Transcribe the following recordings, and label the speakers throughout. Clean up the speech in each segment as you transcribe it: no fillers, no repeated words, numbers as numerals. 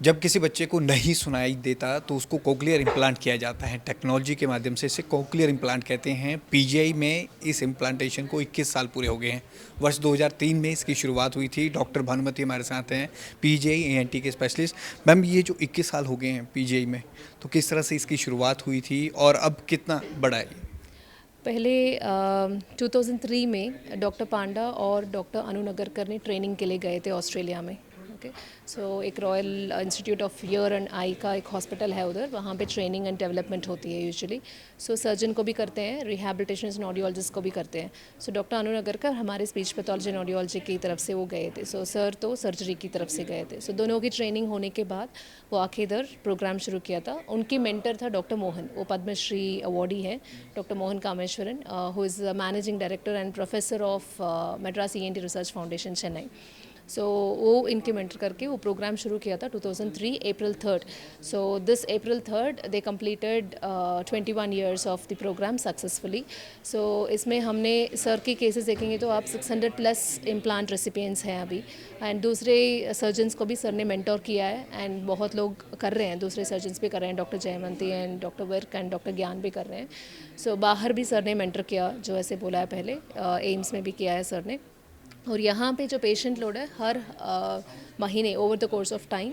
Speaker 1: जब किसी बच्चे को नहीं सुनाई देता तो उसको कोक्लियर इम्प्लांट किया जाता है टेक्नोलॉजी के माध्यम से। इसे कोक्लियर इम्प्लांट कहते हैं। पीजीआई में इस इम्प्लांटेशन को 21 साल पूरे हो गए हैं। वर्ष 2003 में इसकी शुरुआत हुई थी। डॉक्टर भानुमति हमारे साथ हैं, पीजीआई एएनटी के स्पेशलिस्ट। मैम, ये जो 21 साल हो गए हैं पीजीआई में, तो किस तरह से इसकी शुरुआत हुई थी और अब कितना बड़ा है?
Speaker 2: पहले 2003 में डॉक्टर पांडा और डॉक्टर अनु नगरकर ने ट्रेनिंग के लिए गए थे ऑस्ट्रेलिया में। ओके, सो एक royal institute of year and I का एक हॉस्पिटल है उधर, वहाँ पे ट्रेनिंग एंड डेवलपमेंट होती है यूजुअली। सो सर्जन को भी करते हैं, रिहैबिलिटेशन ऑडियोलॉजिस्ट को भी करते हैं। सो डॉक्टर अनु नगरकर हमारे स्पीच पैथोलॉजी एंड ऑडियोलॉजी की तरफ से वो गए थे। सो सर तो सर्जरी की तरफ से गए थे। सो दोनों की ट्रेनिंग होने के बाद वो आके इधर प्रोग्राम शुरू किया था। उनकी मेंटर था डॉक्टर मोहन, वो पद्मश्री अवॉर्डी है, doctor Mohan Kameswaran, who is managing director and professor of Madras ENT research foundation Chennai. So वो इनके मेंटर करके वो प्रोग्राम शुरू किया था 2003 April 3rd। So this April 3rd they completed 21 years of the programme successfully. सो इसमें हमने सर के केसेस देखेंगे तो आप 600+ इम्प्लांट रेसिपिएंट्स हैं अभी, एंड दूसरे सर्जन्स को भी सर ने मेंटोर किया है, एंड बहुत लोग कर रहे हैं, दूसरे सर्जन्स भी कर रहे हैं, डॉक्टर जयमंती एंड डॉक्टर वर्क एंड डॉक्टर ज्ञान भी कर रहे हैं। सो बाहर भी सर ने मेंटर किया, जो ऐसे बोला है पहले, एम्स में भी किया है सर ने। और यहाँ पे जो पेशेंट लोड है हर महीने over the course of time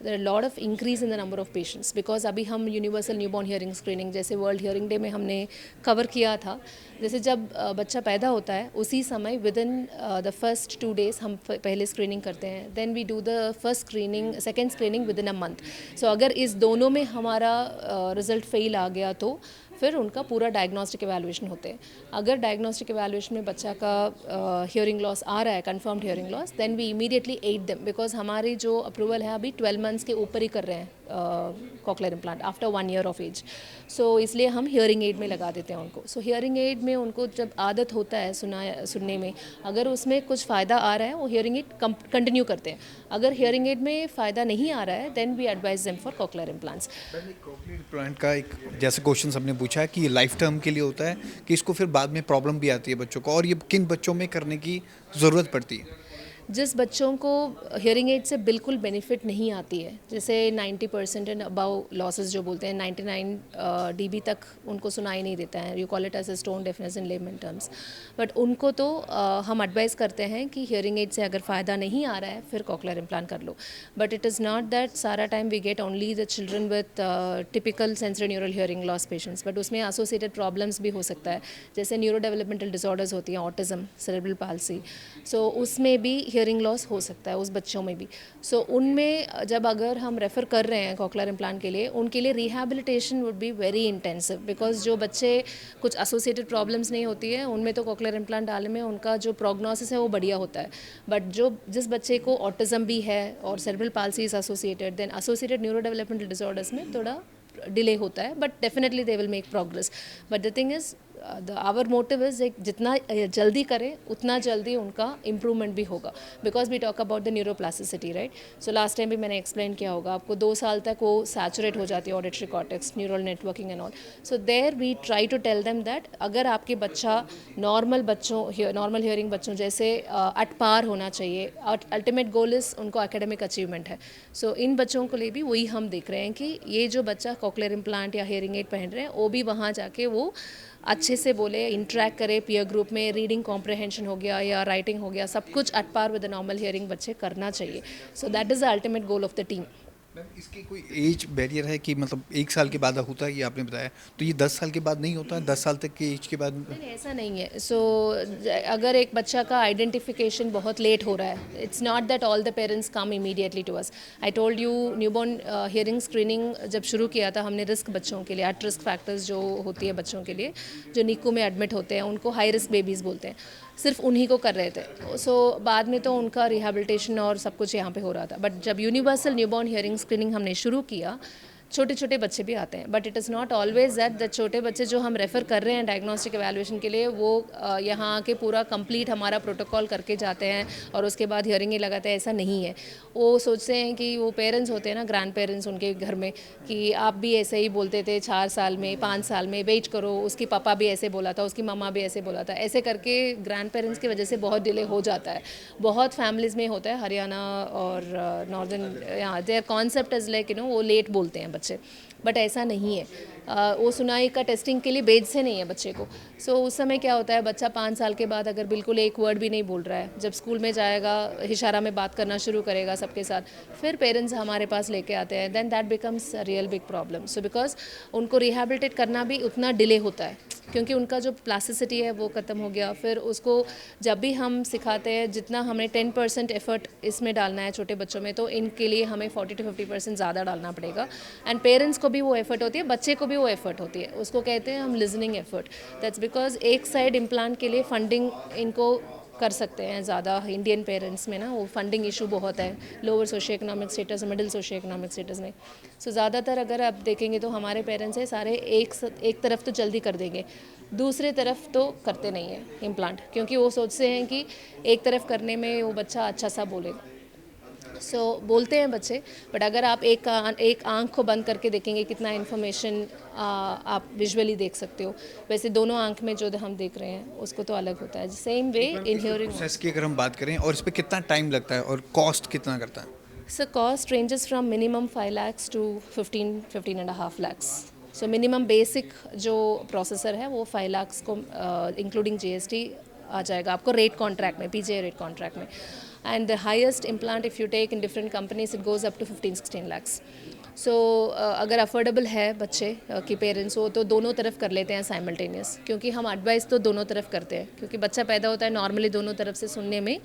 Speaker 2: there are lot of increase in the number of patients, because अभी हम यूनिवर्सल न्यूबॉर्न हियरिंग स्क्रीनिंग जैसे वर्ल्ड हियरिंग डे में हमने कवर किया था। जैसे जब बच्चा पैदा होता है उसी समय with in the first 2 days हम पहले स्क्रीनिंग करते हैं, then we do the first screening, second screening with in a month. So अगर इस दोनों में हमारा रिजल्ट फेल आ गया तो फिर उनका पूरा डायग्नोस्टिक एवैल्यूएशन होते हैं। अगर डायग्नोस्टिक एवैल्यूएशन में बच्चा का हियरिंग लॉस आ रहा है, confirmed hearing loss, then we immediately aid them, because हमारी जो अप्रूवल है अभी 12 months के ऊपर ही कर रहे हैं cochlear implant after 1 year of age. So इसलिए हम हियरिंग एड में लगा देते हैं उनको। सो हियरिंग एड में उनको जब आदत होता है सुनने में, अगर उसमें कुछ फ़ायदा आ रहा है वो हियरिंग एड कंटिन्यू करते हैं। अगर हियरिंग एड में फ़ायदा नहीं आ रहा है then we advise them for cochlear implants.
Speaker 1: Cochlear implant का एक जैसे क्वेश्चन सबने पूछा है कि ये लाइफ टर्म के लिए होता है कि इसको फिर बाद में प्रॉब्लम भी आती है बच्चों को, और ये किन बच्चों में करने की ज़रूरत पड़ती है?
Speaker 2: जिस बच्चों को हियरिंग एड से बिल्कुल बेनिफिट नहीं आती है, जैसे 90% एंड अबाउ लॉसेस जो बोलते हैं, 99 dB तक उनको सुनाई नहीं देता है, you call it as stone deafness in layman terms, but उनको तो हम एडवाइस करते हैं कि हियरिंग एड से अगर फ़ायदा नहीं आ रहा है फिर कॉकलियर इम्प्लांट कर लो। But it is not that सारा time we get only the children with typical sensory neural hearing loss patients, but उसमें एसोसिएटेड प्रॉब्लम्स भी हो सकता है, जैसे न्यूरो डेवलपमेंटल डिसऑर्डर्स होती हैं, ऑटिज्म, सेरेब्रल पाल्सी। सो उसमें भी हियरिंग लॉस हो सकता है उस बच्चों में भी। सो उनमें जब अगर हम रेफ़र कर रहे हैं कॉकलियर इम्प्लांट के लिए, उनके लिए rehabilitation would be very intensive, because जो बच्चे कुछ एसोसिएटेड प्रॉब्लम्स नहीं होती है उनमें तो कॉकलियर इम्प्लांट डालने में उनका जो प्रोग्नोसिस है वो बढ़िया होता है। बट जिस बच्चे को ऑटिज्म भी है और cerebral palsy is associated, then associated neurodevelopmental disorders में थोड़ा डिले होता है, but definitely they will make progress. But the thing is our motive is जितना जल्दी करें उतना जल्दी उनका इम्प्रूवमेंट भी होगा, because we talk about the neuroplasticity, right. So last time भी मैंने एक्सप्लेन किया होगा आपको, 2 साल तक वो सैचुरेट हो जाती है auditory cortex, neural networking and all. So there we try to tell them that अगर आपके बच्चा नॉर्मल हियरिंग बच्चों जैसे एट पार होना चाहिए, अल्टीमेट गोल इज़ उनको एकेडमिक अचीवमेंट है। सो इन बच्चों के लिए भी वही हम देख रहे हैं कि ये जो बच्चा कॉकलियर इम्प्लांट या हियरिंग एड पहन रहे हैं वो भी वहाँ जाके वो अच्छे से बोले, इंटरेक्ट करे पीयर ग्रुप में, रीडिंग कॉम्प्रहेंशन हो गया या राइटिंग हो गया, सब कुछ at par with the normal hearing बच्चे करना चाहिए। So that is the ultimate goal of the team.
Speaker 1: Ma'am, इसकी कोई एज बैरियर है कि मतलब 1 साल के बाद होता है, ये आपने बताया, तो ये 10 साल के बाद नहीं होता है? 10 साल तक की एज के बाद?
Speaker 2: नहीं, ऐसा नहीं है। सो अगर एक बच्चा का आइडेंटिफिकेशन बहुत लेट हो रहा है, it's not that all the parents come immediately to us. I told you newborn hearing screening जब शुरू किया था हमने रिस्क बच्चों के लिए, एट रिस्क फैक्टर्स जो होती है बच्चों के लिए जो निकू में एडमिट होते हैं, उनको हाई रिस्क बेबीज़ बोलते हैं, सिर्फ उन्हीं को कर रहे थे। सो बाद में तो उनका रिहैबिलिटेशन और सब कुछ यहाँ पे हो रहा था, बट जब यूनिवर्सल न्यूबॉर्न हियरिंग स्क्रीनिंग हमने शुरू किया छोटे छोटे बच्चे भी आते हैं, but it is not always that the छोटे बच्चे जो हम रेफ़र कर रहे हैं डायग्नोस्टिक एवेल्यूएशन के लिए वो यहाँ आके पूरा कंप्लीट हमारा प्रोटोकॉल करके जाते हैं और उसके बाद हियरिंग ही लगाते हैं, ऐसा नहीं है। वो सोचते हैं कि वो पेरेंट्स होते हैं ना, ग्रैंड पेरेंट्स उनके घर में, कि आप भी ऐसे ही बोलते थे 4 साल में 5 साल में, वेट करो, उसकी पापा भी ऐसे बोला था, उसकी मम्मा भी ऐसे बोला था, ऐसे करके ग्रैंड पेरेंट्स की वजह से बहुत डिले हो जाता है। बहुत फैमिलीज़ में होता है, हरियाणा और नॉर्दर्न, यहाँ देयर कॉन्सेप्ट इज़ लाइक वो लेट बोलते हैं बच्चे, बट ऐसा नहीं है। वो सुनाई का टेस्टिंग के लिए भेजते नहीं है बच्चे को। सो उस समय क्या होता है, बच्चा 5 साल के बाद अगर बिल्कुल एक वर्ड भी नहीं बोल रहा है, जब स्कूल में जाएगा इशारा में बात करना शुरू करेगा सबके साथ, फिर पेरेंट्स हमारे पास लेके आते हैं, then that becomes a real big problem. So because उनको रिहेबिलिटेट करना भी उतना डिले होता है, क्योंकि उनका जो प्लास्टिसिटी है वो ख़त्म हो गया। फिर उसको जब भी हम सिखाते हैं, जितना हमें 10% एफर्ट इसमें डालना है छोटे बच्चों में, तो इनके लिए हमें 40 to 50% ज़्यादा डालना पड़ेगा। एंड पेरेंट्स को भी वो एफर्ट होती है, बच्चे को भी वो एफर्ट होती है, उसको कहते हैं हम लिसनिंग एफर्ट। दैट्स बिकॉज एक साइड इम्प्लांट के लिए फंडिंग इनको कर सकते हैं ज़्यादा, इंडियन पेरेंट्स में ना वो फंडिंग इशू बहुत है, lower socio economic status, middle socio economic status में। सो ज़्यादातर अगर आप देखेंगे तो हमारे पेरेंट्स हैं सारे एक तरफ तो जल्दी कर देंगे, दूसरे तरफ तो करते नहीं है इम्प्लांट, क्योंकि वो सोचते हैं कि एक तरफ करने में वो बच्चा अच्छा सा बोलेगा। सो बोलते हैं बच्चे, बट अगर आप एक आंख को बंद करके देखेंगे कितना इन्फॉर्मेशन आप विजुअली देख सकते हो, वैसे दोनों आंख में जो हम देख रहे हैं उसको तो अलग होता है। Same way in hearing.
Speaker 1: Process की अगर हम बात करें और इस पे कितना टाइम लगता है और कॉस्ट कितना करता है?
Speaker 2: So cost ranges from minimum 5 lakhs to 15.5 lakhs. So minimum basic जो प्रोसेसर है वो 5 lakhs को इंक्लूडिंग GST आ जाएगा आपको रेट कॉन्ट्रैक्ट में, PGI रेट कॉन्ट्रैक्ट में। And the highest implant if you take in different companies it goes up to 15-16 lakhs. So अगर अफोर्डेबल है बच्चे की पेरेंट्स हो तो दोनों तरफ कर लेते हैं साइमल्टेनियस, क्योंकि हम एडवाइस तो दोनों तरफ करते हैं, क्योंकि बच्चा पैदा होता है नॉर्मली दोनों तरफ से सुनने में,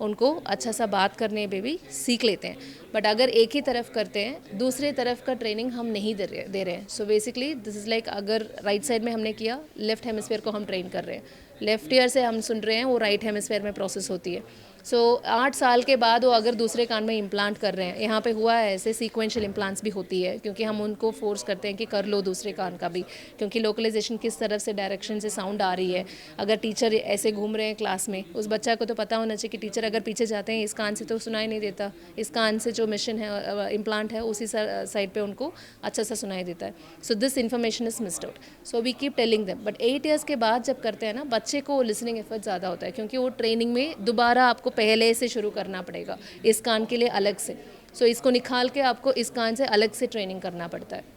Speaker 2: उनको अच्छा सा बात करने में भी सीख लेते हैं। बट अगर एक ही तरफ करते हैं, दूसरे तरफ का ट्रेनिंग हम नहीं दे रहे हैं। So basically this is like, अगर राइट साइड में हमने किया, लेफ्ट हेमिस्फेयर को हम ट्रेन कर रहे हैं, लेफ्ट ईयर से हम सुन रहे हैं, वो राइट हेमिस्फेयर में प्रोसेस होती है। सो 8 साल के बाद वो अगर दूसरे कान में इम्प्लांट कर रहे हैं, यहाँ पे हुआ है ऐसे सीक्वेंशियल इम्प्लांट्स भी होती है, क्योंकि हम उनको फोर्स करते हैं कि कर लो दूसरे कान का भी, क्योंकि लोकलाइजेशन किस तरफ से डायरेक्शन से साउंड आ रही है। अगर टीचर ऐसे घूम रहे हैं क्लास में, उस बच्चा को तो पता होना चाहिए कि टीचर अगर पीछे जाते हैं इस कान से तो सुनाई नहीं देता, इस कान से जो मिशन है इम्प्लांट है उसी साइड पे उनको अच्छा सा सुनाई देता है। So this information is missed out, so we keep telling them. But 8 years के बाद जब करते हैं ना, बच्चे को लिसनिंग एफर्ट ज़्यादा होता है, क्योंकि वो ट्रेनिंग में दोबारा आपको पहले से शुरू करना पड़ेगा, इस कान के लिए अलग से। सो इसको निकाल के आपको इस कान से अलग से ट्रेनिंग करना पड़ता है।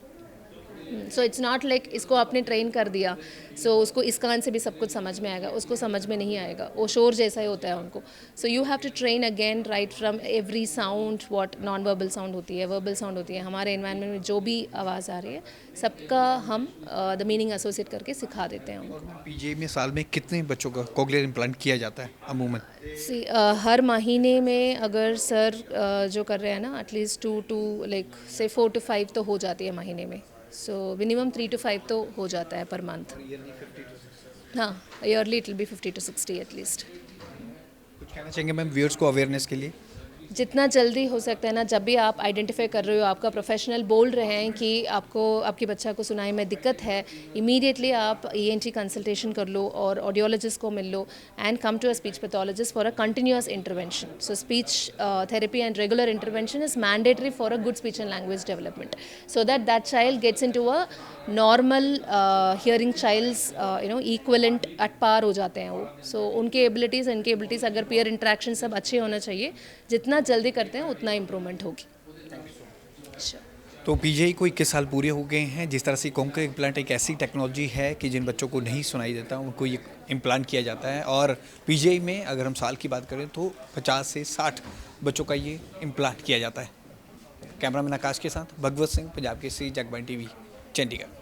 Speaker 2: सो इट्स नॉट लाइक इसको आपने ट्रेन कर दिया सो उसको इस कान से भी सब कुछ समझ में आएगा, उसको समझ में नहीं आएगा, वो शोर जैसा ही होता है उनको। So you have to train again right from every sound, what non verbal sound होती है, वर्बल साउंड होती है, हमारे एनवायरनमेंट में जो भी आवाज़ आ रही है सबका हम द मीनिंग एसोसिएट करके सिखा देते हैं उनको।
Speaker 1: पीजीआई में साल में कितने बच्चों का कोक्लियर इम्प्लांट किया जाता है अमूमन?
Speaker 2: हर महीने में अगर सर जो कर रहे हैं ना, एटलीस्ट 2 to लाइक से 4 to 5 तो हो जाती है महीने में। सो मिनिमम 3 to 5 तो हो जाता है पर मंथ। हाँ, yearly it will be 50 to 60 at least.
Speaker 1: कुछ कहना चाहेंगे मैम व्यूअर्स को अवेयरनेस के लिए?
Speaker 2: जितना जल्दी हो सकता है ना, जब भी आप आइडेंटिफाई कर रहे हो, आपका प्रोफेशनल बोल रहे हैं कि आपको आपके बच्चा को सुनाई में दिक्कत है, इमीडिएटली आप ENT कंसल्टेशन कर लो और ऑडियोलॉजिस्ट को मिल लो and come to a speech pathologist for a continuous intervention. So speech therapy and regular intervention is mandatory for a good speech and language development, so that child gets into a normal hearing child's equivalent at par हो जाते हैं वो। सो उनके abilities इनके abilities अगर peer interaction सब अच्छे होना चाहिए, जितना जल्दी करते हैं उतना इम्प्रूवमेंट होगी।
Speaker 1: तो पीजीआई को 21 साल पूरे हो गए हैं। जिस तरह से कोक्लियर इम्प्लांट एक ऐसी टेक्नोलॉजी है कि जिन बच्चों को नहीं सुनाई देता उनको ये इम्प्लांट किया जाता है, और पीजीआई में अगर हम साल की बात करें तो 50 से 60 बच्चों का ये इम्प्लांट किया जाता है। कैमरामैन आकाश के साथ भगवत सिंह, पंजाब केसरी, जगबानी टीवी, चंडीगढ़।